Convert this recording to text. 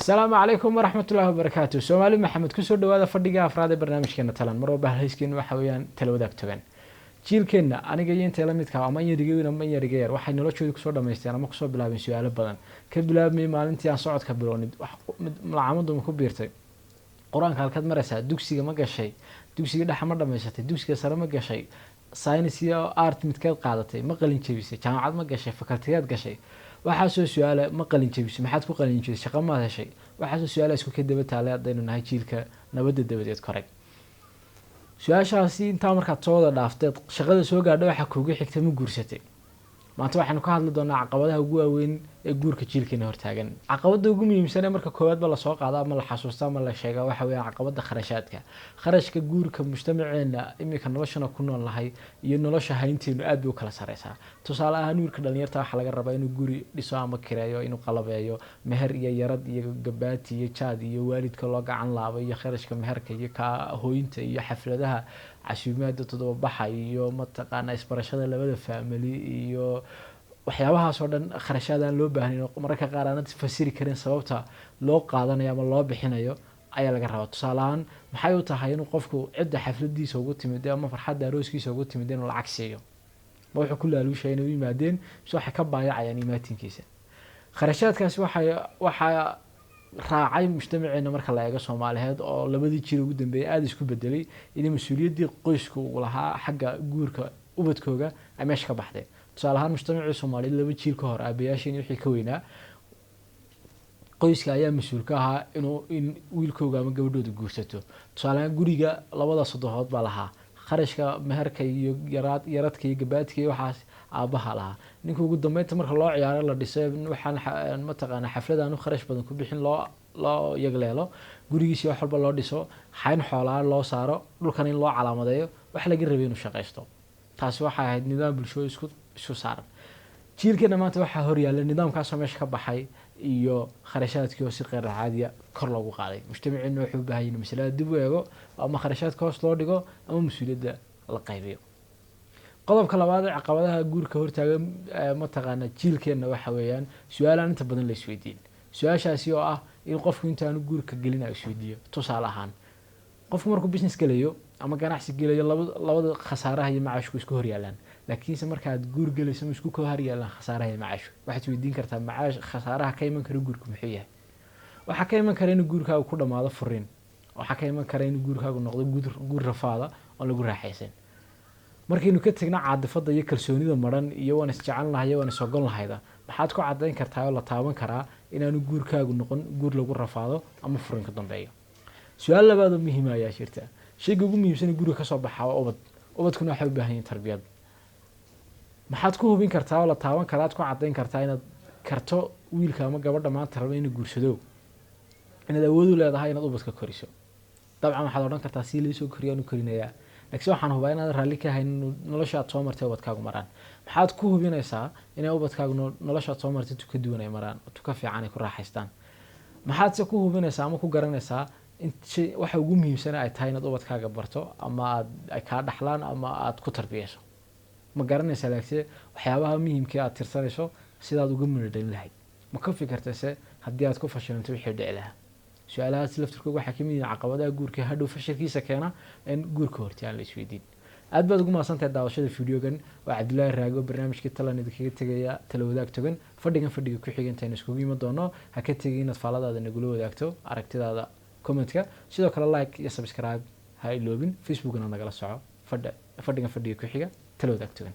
السلام عليكم ورحمة الله وبركاته. سومالي محمد كسر دوادا فردقة أفراد برنامج كنا تلان مرة بهالهيسكين وحويان تلوداك تبان جيل كنا أنا جايين تلاميذ كا أما يرجعون أما يرجعون واحد نلوش شو كسر دم يستيان أما كسر بلعب سؤال بدن كبلعب مي مالنتي عن صعد كبروني ملعمود مكبيرتي قرآن كالكاد مرسا دوكسي ما جشيء دوكسي ده حمر دم يستي دوكسي سلام ما جشيء ساينسيا آرت متكاد قاعدتي ما قلين شيء جامعات ما جشيء فكرتيات جشيء waxaa su'aala ma qalin jabisay maxaad ku qalin jabisay shaqo ma heshay waxaa su'aala isku kadaba taalay hadaynu nahay jiilka nabadda dabadeed koray su'aashaasi inta markaad soo wada dhaaftay shaqada soo gaadhay waxa kuugu xigtay ma guursatay maanta waxaanu ka hadli doonaa caqabadaha ugu waaweyn ee guurka jiilkeena hortaagan caqabada ugu muhiimsan ee marka koowaad ba la soo qaadaa ama la xasuustaa ama la sheegaa waxa weeye caqabada kharashaadka kharashka guurka mujtamaceena imika noloshana ku nool lahay iyo nolosha haynteenu aad bay u kala sareysaa tusaale ahaan wiilka dhalinyarta waxa laga rabaa inuu guri dhiso ama kireeyo inuu qalabeeyo meher iyo yarad iyo gabaati iyo jaad iyo waalidka loo gacan laabo iyo kharashka meherka iyo ka hooyinta iyo xafladaha casuumaadda todoba baxa iyo mataqaana isbarashada labada family iyo waxyaabahaas oo dhan kharashaad aan loo baahnayn mararka qaar aan fasiri karin sababta loo qaadanayo ama loo bixinayo ayaa laga rabaa tusaale ahaan maxay u tahay inuu qofku cidda xafladiisa ugu timid ama farxadda arooskiisa ugu timid inuu lacag siiyo ma wuxuu ku laaluushay inuu yimaadeen si waxa ka baayacayaan imaatinkiisa kharashaadkaasi waxa raacay mujtamaceena marka la eego Soomaaliyeed oo labadii jir ugu dambeeyay aad isku bedelay in mas'uuliyadii qoysku uu lahaa xagga guurka ubadkooga ay meesha ka baxday tusaale ahaan mujtamaca Soomaaliyeed laba jir ka hor aabayaasheen wixii ka weynaa qoyska ayaa mas'uul ka ahaa in wiilkooga ama gabadhooda guursato tusaale ahaan guriga labada saddexood baa lahaa kharashka meherka iyo yaradka iyo gabaadka iyo waxaas aabaha lahaa ninka ugu dambeynta marka loo ciyaaro la dhisay waxaan ma taqaan xafladaan u kharash badan ku bixin loo yagleelo gurigiisa wax walba loo dhiso xayn xoolaa loo saaro dhulkan in loo calaamadeeyo wax laga rabay inuu shaqeysto taasi waxa ahayd nidaam bulsho isku saaran jiilkeena maanta waxaa hor yaalla nidaamkaas meesha ka baxay iyo kharashaadkii oo si qeyr caadi ah kor loogu qaaday mujtamaceena wuxuu u baahan yahay mas'alada dib u eego ama kharashaadka hoos loo dhigo ama mas'uuliyadda la qaybiyo qodobka labaad ee caqabadaha guurka hortaagan ma taqaana jiilkeena waxa weeyaan su'aalaan inta badan la isweydiin su'aashaasi oo ah in qofku intaanu guurka gelin ay isweydiiyo tusaale ahaan qofku markuu business galayo ama ganacsi galayo labada khasaaraha iyo macaashku isku hor yaalaan laakiinse markaad guur galayso isku ka hor yaalaan khasaaraha iyo macaashku waxaad weydiin kartaa macaash khasaaraha ka iman kara guurku muxuu yahay waxa ka iman kara in guurkaagu ku dhamaado furiin waxa ka iman kara in guurkaagu noqdo guur rafaada oo lagu raaxaysan markaynu ka tagna caadifada iyo kalsoonida maran iyo waan isjecelnahay iyo waan isogol lahayda maxaad ku cadeyn kartaa oo la taaban karaa inaanu guurkaagu noqon guur lagu rafaado ama furin ka dambeeyo su'aal labaad oo muhiim ah ayaa jirta shayga ugu muhiimsan ee guriga ka soo baxa waa ubadkuna waxay u baahan yihiin tarbiyad maxaad ku hubin kartaa oo la taaban karaa ku cadeyn kartaa inaad karto wiilka ama gabadha maanta raba inuu guursado inaad awood u leedahay inaad ubadka koriso dabcan waxaad oran kartaa si leeso koriyaan u korinayaa laakiin waxaan hubaa inaad raalli ka hayn nolosha aad soo martay ubadkaagu maraan maxaad ku hubinaysaa inay ubadkaagu nolosha aad soo martay tu ka duwan ay maraan tu ka fiican ay ku raaxaystaan maxaad se ku hubinaysaa ama ku garanaysaa in waxa ugu muhiimsan ay tahay inaad ubadkaaga barto ama ay ka dhaxlaan ama aad ku tarbiyayso ma garanaysaa laakiin waxyaabaha muhiimka ah aad tirsanayso sidaad uga muudin lahayd ma ka fikirtayse haddii aad ku fashilanto wixii dhici lahaa su'aalahaas laftirkooda waxa kamid ah caqabadaha guurka hadhow fashilkiisa keena in guurka hortaan la isweydiin aad baad ugu maasantahay daawashada fiidiyogan waa Cabdullaahi Raago barnaamijka talanida kaga tagaya tala wadaag togan fadhiga ku xigantayna iskugu iman doono ha ka tagin inaad faaladaada nagula wadaagto aragtidaada commentka sidoo kale like iyo subscribe ha iloobin facebookna nagala soco fadhiga ku xiga tala wadaag togan